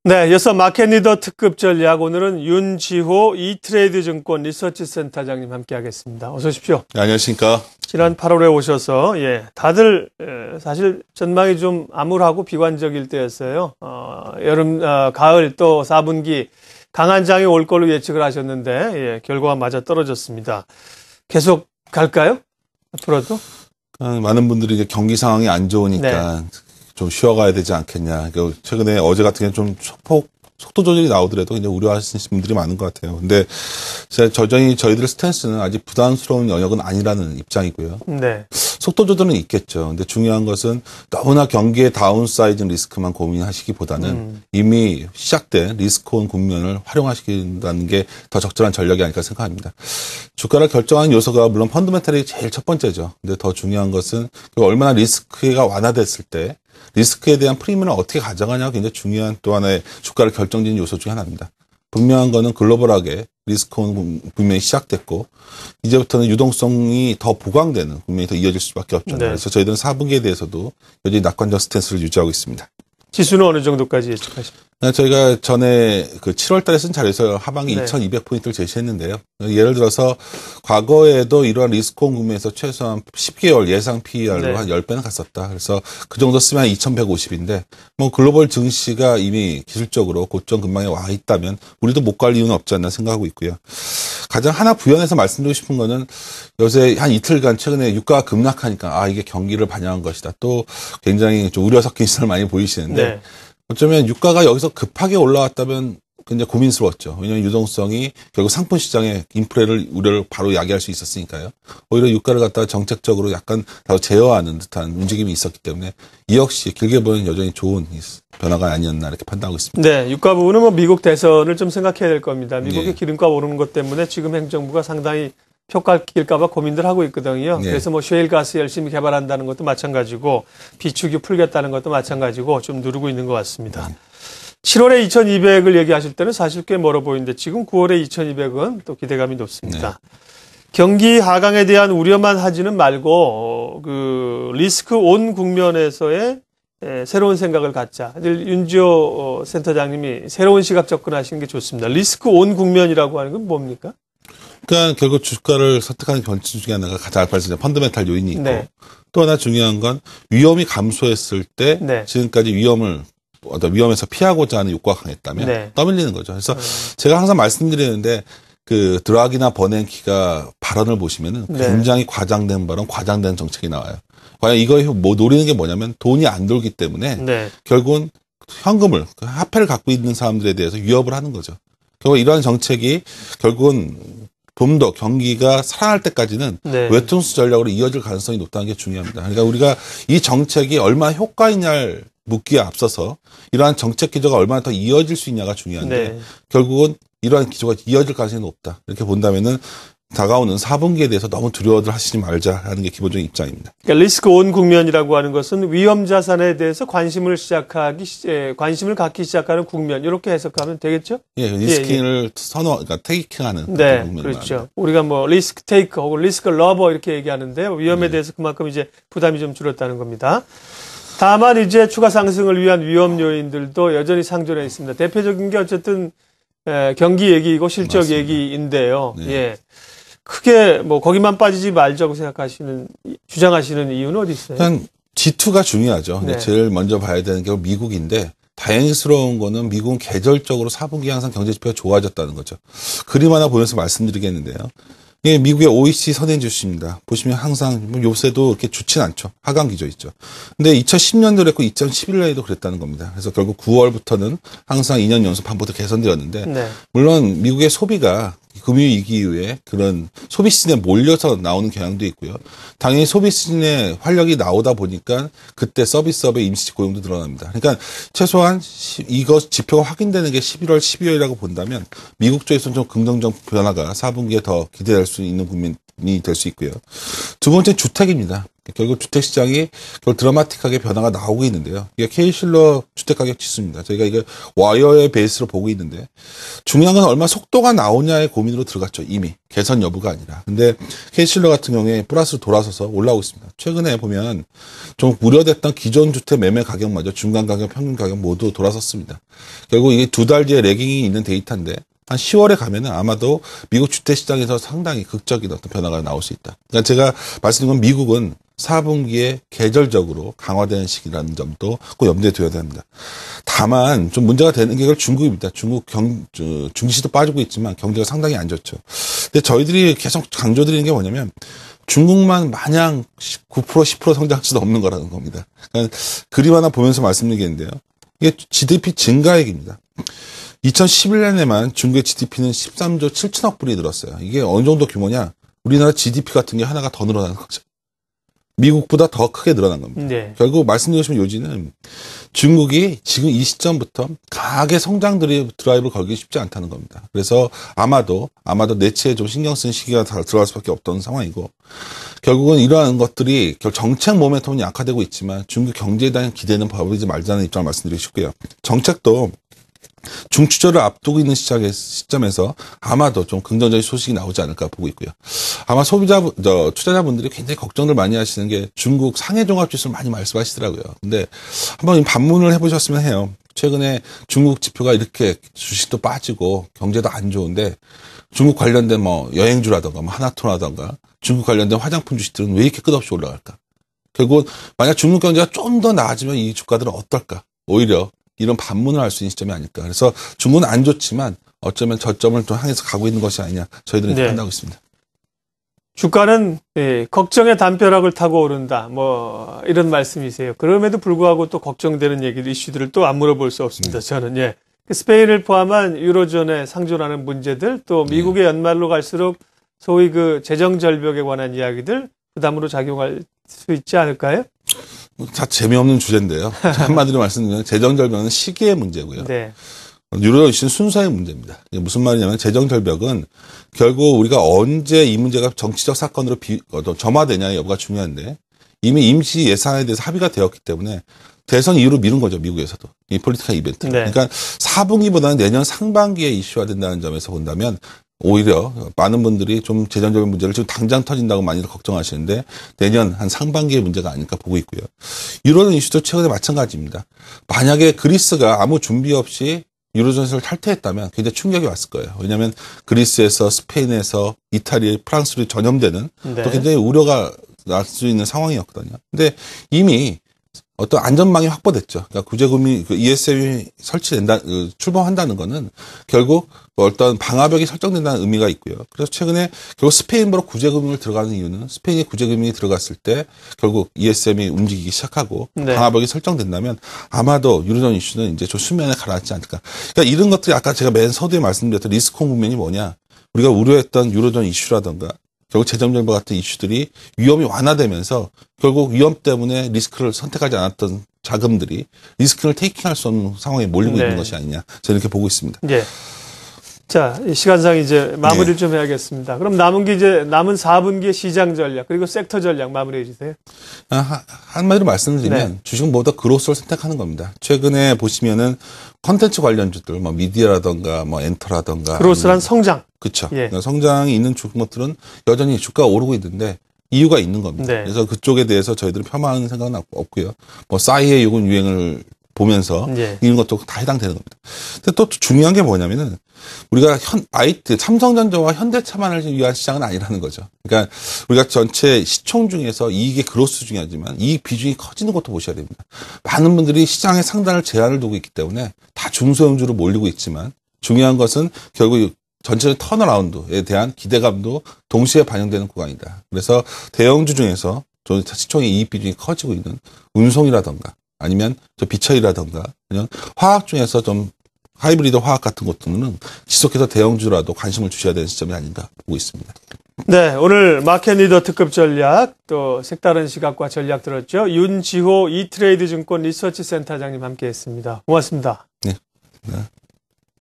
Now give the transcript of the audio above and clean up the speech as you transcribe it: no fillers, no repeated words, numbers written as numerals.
네, 이어서 마켓 리더 특급 전략, 오늘은 윤지호 이트레이드 증권 리서치 센터장님 함께하겠습니다. 어서 오십시오. 네, 안녕하십니까. 지난 8월에 오셔서 다들 사실 전망이 좀 암울하고 비관적일 때였어요. 여름, 가을 또 4분기 강한 장이 올 걸로 예측을 하셨는데 결과가 맞아 떨어졌습니다. 계속 갈까요? 앞으로도? 많은 분들이 이제 경기 상황이 안 좋으니까 좀 쉬어가야 되지 않겠냐. 최근에 어제 같은 경우는 좀 속도 조절이 나오더라도 그냥 우려하시는 분들이 많은 것 같아요. 근데 저희들의 스탠스는 아직 부담스러운 영역은 아니라는 입장이고요. 네. 속도 조절은 있겠죠. 근데 중요한 것은 너무나 경기의 다운사이징 리스크만 고민하시기보다는 이미 시작된 리스크온 국면을 활용하시는다는 게 더 적절한 전략이 아닐까 생각합니다. 주가를 결정하는 요소가 물론 펀더멘탈이 제일 첫 번째죠. 근데 더 중요한 것은 얼마나 리스크가 완화됐을 때 리스크에 대한 프리미엄을 어떻게 가져가냐가 굉장히 중요한 또 하나의 주가를 결정짓는 요소 중에 하나입니다. 분명한 거는 글로벌하게 리스크온 국면이 시작됐고 이제부터는 유동성이 더 보강되는 국면이 더 이어질 수밖에 없죠. 네. 그래서 저희들은 4분기에 대해서도 여전히 낙관적 스탠스를 유지하고 있습니다. 지수는 어느 정도까지 예측하십니까? 저희가 전에 7월 달에 쓴 자료에서 하반기 2200포인트를 제시했는데요. 예를 들어서 과거에도 이러한 리스크온 국면에서 최소한 10개월 예상 PER로 한 10배는 갔었다. 그래서 그 정도 쓰면 2150인데 뭐 글로벌 증시가 이미 기술적으로 고점 근방에 와 있다면 우리도 못 갈 이유는 없지 않나 생각하고 있고요. 가장 하나 부연해서 말씀드리고 싶은 거는 요새 한 이틀간 최근에 유가가 급락하니까 이게 경기를 반영한 것이다. 또 굉장히 좀 우려 섞인 시선을 많이 보이시는데 어쩌면 유가가 여기서 급하게 올라왔다면 굉장히 고민스러웠죠. 왜냐하면 유동성이 결국 상품 시장에 인플레를 우려를 바로 야기할 수 있었으니까요. 오히려 유가를 갖다가 정책적으로 약간 더 제어하는 듯한 움직임이 있었기 때문에 이 역시 길게 보면 여전히 좋은 변화가 아니었나 이렇게 판단하고 있습니다. 네, 유가 부분은 뭐 미국 대선을 좀 생각해야 될 겁니다. 미국의 기름값 오르는 것 때문에 지금 행정부가 상당히 표가 낄까봐 고민들 하고 있거든요. 그래서 뭐 셰일 가스 열심히 개발한다는 것도 마찬가지고 비축유 풀겠다는 것도 마찬가지고 좀 누르고 있는 것 같습니다. 7월에 2200을 얘기하실 때는 사실 꽤 멀어 보이는데 지금 9월에 2200은 또 기대감이 높습니다. 경기 하강에 대한 우려만 하지는 말고 리스크 온 국면에서의 새로운 생각을 갖자. 윤지호 센터장님이 새로운 시각 접근하시는 게 좋습니다. 리스크 온 국면이라고 하는 건 뭡니까? 그러니까 결국 주가를 선택하는 변수 중에 하나가 가장 알파적인 펀더멘탈 요인이 있고 또 하나 중요한 건 위험이 감소했을 때 지금까지 위험에서 피하고자 하는 욕구가 강했다면 떠밀리는 거죠. 그래서 제가 항상 말씀드리는데 드라기나 버냉키가 발언을 보시면은 굉장히 과장된 발언, 과장된 정책이 나와요. 과연 이거에 노리는 게 뭐냐면 돈이 안 돌기 때문에 결국은 현금을 화폐를 갖고 있는 사람들에 대해서 위협을 하는 거죠. 결국 이러한 정책이 결국은 좀 더 경기가 살아날 때까지는 외통수 전략으로 이어질 가능성이 높다는 게 중요합니다. 그러니까 우리가 이 정책이 얼마나 효과 있냐를 묻기에 앞서서 이러한 정책 기조가 얼마나 더 이어질 수 있냐가 중요한데 결국은 이러한 기조가 이어질 가능성이 높다. 이렇게 본다면은 다가오는 4분기에 대해서 너무 두려워들 하시지 말자라는 게 기본적인 입장입니다. 그러니까 리스크 온 국면이라고 하는 것은 위험 자산에 대해서 관심을 갖기 시작하는 국면 이렇게 해석하면 되겠죠? 리스킹을 그러니까 테이킹하는 국면입니다. 그렇죠. 우리가 뭐 리스크 테이크 혹은 리스크 러버 이렇게 얘기하는데 위험에 대해서 그만큼 이제 부담이 좀 줄었다는 겁니다. 다만 이제 추가 상승을 위한 위험 요인들도 여전히 상존해 있습니다. 대표적인 게 어쨌든 경기 얘기이고 실적 얘기인데요. 크게 뭐 거기만 빠지지 말자고 주장하시는 이유는 어디 있어요? 일단 G2가 중요하죠. 근데 제일 먼저 봐야 되는 게 미국인데 다행스러운 거는 미국은 계절적으로 4분기 항상 경제 지표가 좋아졌다는 거죠. 그림 하나 보면서 말씀드리겠는데요. 이게 미국의 OECD 선행지수입니다. 보시면 항상 요새도 이렇게 좋진 않죠. 하강 기조 있죠. 근데 2010년도 그랬고 2011년에도 그랬다는 겁니다. 그래서 결국 9월부터는 항상 2년 연속 반복도 개선되었는데 물론 미국의 소비가 금융위기 이후에 그런 소비 시즌에 몰려서 나오는 경향도 있고요. 당연히 소비 시즌에 활력이 나오다 보니까 그때 서비스업의 임시 고용도 늘어납니다. 그러니까 최소한 이거 지표가 확인되는 게 11월, 12월이라고 본다면 미국 쪽에서는 좀 긍정적 변화가 4분기에 더 기대할 수 있는 국면이 될 수 있고요. 두 번째는 주택입니다. 결국 주택시장이 드라마틱하게 변화가 나오고 있는데요. 이게 C실러 주택가격 지수입니다. 저희가 이거 와이어의 베이스로 보고 있는데 중요한 건 얼마 속도가 나오냐의 고민으로 들어갔죠. 이미 개선 여부가 아니라. 근데 C실러 같은 경우에 플러스로 돌아서서 올라오고 있습니다. 최근에 보면 좀 우려됐던 기존 주택 매매 가격마저 중간 가격, 평균 가격 모두 돌아섰습니다. 결국 이게 두 달 뒤에 레깅이 있는 데이터인데 한 10월에 가면은 아마도 미국 주택시장에서 상당히 극적인 어떤 변화가 나올 수 있다. 그러니까 제가 말씀드린 건 미국은 4분기에 계절적으로 강화되는 시기라는 점도 꼭 염두에 둬야 됩니다. 다만 좀 문제가 되는 게 중국입니다. 중국 증시도 빠지고 있지만 경제가 상당히 안 좋죠. 근데 저희들이 계속 강조드리는 게 뭐냐면 중국만 마냥 9% 10% 성장할 수도 없는 거라는 겁니다. 그러니까 그림 하나 보면서 말씀드리겠는데요. 이게 GDP 증가액입니다. 2011년에만 중국의 GDP는 13조 7천억 불이 늘었어요. 이게 어느 정도 규모냐? 우리나라 GDP 같은 게 하나가 더 늘어나는 거죠. 미국보다 더 크게 늘어난 겁니다. 네. 결국 말씀드리신 요지는 중국이 지금 이 시점부터 강하게 성장 드라이브를 걸기 쉽지 않다는 겁니다. 그래서 아마도 내치에 좀 신경 쓴 시기가 들어갈 수밖에 없던 상황이고 결국은 이러한 것들이 정책 모멘텀은 약화되고 있지만 중국 경제에 대한 기대는 버리지 말자는 입장을 말씀드리고 싶고요. 정책도 중추절을 앞두고 있는 시점에서 아마도 좀 긍정적인 소식이 나오지 않을까 보고 있고요. 아마 투자자분들이 굉장히 걱정을 많이 하시는 게 중국 상해종합지수를 많이 말씀하시더라고요. 근데 한번 반문을 해보셨으면 해요. 최근에 중국 지표가 이렇게 주식도 빠지고 경제도 안 좋은데 중국 관련된 여행주라던가 하나투라던가 중국 관련된 화장품 주식들은 왜 이렇게 끝없이 올라갈까? 결국 만약 중국 경제가 좀 더 나아지면 이 주가들은 어떨까? 오히려 이런 반문을 할 수 있는 시점이 아닐까. 그래서 중국은 안 좋지만 어쩌면 저점을 좀 향해서 가고 있는 것이 아니냐. 저희들은 판단하고 있습니다. 주가는 걱정의 담벼락을 타고 오른다. 이런 말씀이세요. 그럼에도 불구하고 또 걱정되는 이슈들을 또 안 물어볼 수 없습니다. 저는 스페인을 포함한 유로존에 상존하는 문제들 또 미국의 연말로 갈수록 소위 그 재정 절벽에 관한 이야기들 부담으로 작용할 수 있지 않을까요? 다 재미없는 주제인데요. 한마디로 말씀드리면 재정절벽은 시기의 문제고요. 네. 유로 이슈는 순서의 문제입니다. 무슨 말이냐면 재정절벽은 결국 우리가 언제 이 문제가 정치적 사건으로 점화되냐의 여부가 중요한데 이미 임시 예산에 대해서 합의가 되었기 때문에 대선 이후로 미룬 거죠. 미국에서도. 이 폴리티컬 이벤트. 네. 그러니까 4분기보다는 내년 상반기에 이슈화된다는 점에서 본다면 오히려 많은 분들이 좀 재정적인 문제를 지금 당장 터진다고 많이들 걱정하시는데 내년 한 상반기의 문제가 아닐까 보고 있고요. 유로존 이슈도 최근에 마찬가지입니다. 만약에 그리스가 아무 준비 없이 유로존에서 탈퇴했다면 굉장히 충격이 왔을 거예요. 왜냐하면 그리스에서 스페인에서 이탈리, 프랑스로 전염되는 또 굉장히 우려가 날 수 있는 상황이었거든요. 근데 이미 어떤 안전망이 확보됐죠. 그러니까 구제금이 ESM이 출범한다는 거는 결국 어떤 방화벽이 설정된다는 의미가 있고요. 그래서 최근에 결국 스페인으로 구제금융을 들어가는 이유는 스페인에 구제금융이 들어갔을 때 결국 ESM이 움직이기 시작하고 방화벽이 설정된다면 아마도 유로존 이슈는 이제 좀 수면에 가라앉지 않을까. 그러니까 이런 것들이 아까 제가 맨 서두에 말씀드렸던 리스크 국면이 뭐냐. 우리가 우려했던 유로존 이슈라던가 결국 재정절벽 같은 이슈들이 위험이 완화되면서 결국 위험 때문에 리스크를 선택하지 않았던 자금들이 리스크를 테이킹할 수 없는 상황에 몰리고 있는 것이 아니냐. 저는 이렇게 보고 있습니다. 자, 시간상 이제 마무리를 좀 해야겠습니다. 그럼 남은 4분기의 시장 전략 그리고 섹터 전략 마무리해 주세요. 한마디로 말씀드리면 주식은 모두 그로스를 선택하는 겁니다. 최근에 보시면은 컨텐츠 관련주들, 미디어라던가, 엔터라던가. 그로스란 성장. 그렇죠. 그러니까 성장이 있는 것들은 여전히 주가가 오르고 있는데 이유가 있는 겁니다. 그래서 그쪽에 대해서 저희들은 폄하하는 생각은 없고요. 싸이의 요금 유행을 보면서 이런 것도 다 해당되는 겁니다. 근데 또 중요한 게 뭐냐면은 우리가 삼성전자와 현대차만을 위한 시장은 아니라는 거죠. 그러니까 우리가 전체 시총 중에서 이익의 그로스 중요하지만 이익 비중이 커지는 것도 보셔야 됩니다. 많은 분들이 시장에 상단을 제한을 두고 있기 때문에 다 중소형주로 몰리고 있지만 중요한 것은 결국 전체적 턴어라운드에 대한 기대감도 동시에 반영되는 구간이다. 그래서 대형주 중에서 시총의 이익 비중이 커지고 있는 운송이라던가 아니면 비철이라던가 아니면 화학 중에서 좀 하이브리드 화학 같은 것들은 지속해서 대형주라도 관심을 주셔야 되는 시점이 아닌가 보고 있습니다. 네, 오늘 마켓 리더 특급 전략 또 색다른 시각과 전략 들었죠. 윤지호 이트레이드 증권 리서치 센터장님 함께했습니다. 고맙습니다. 네.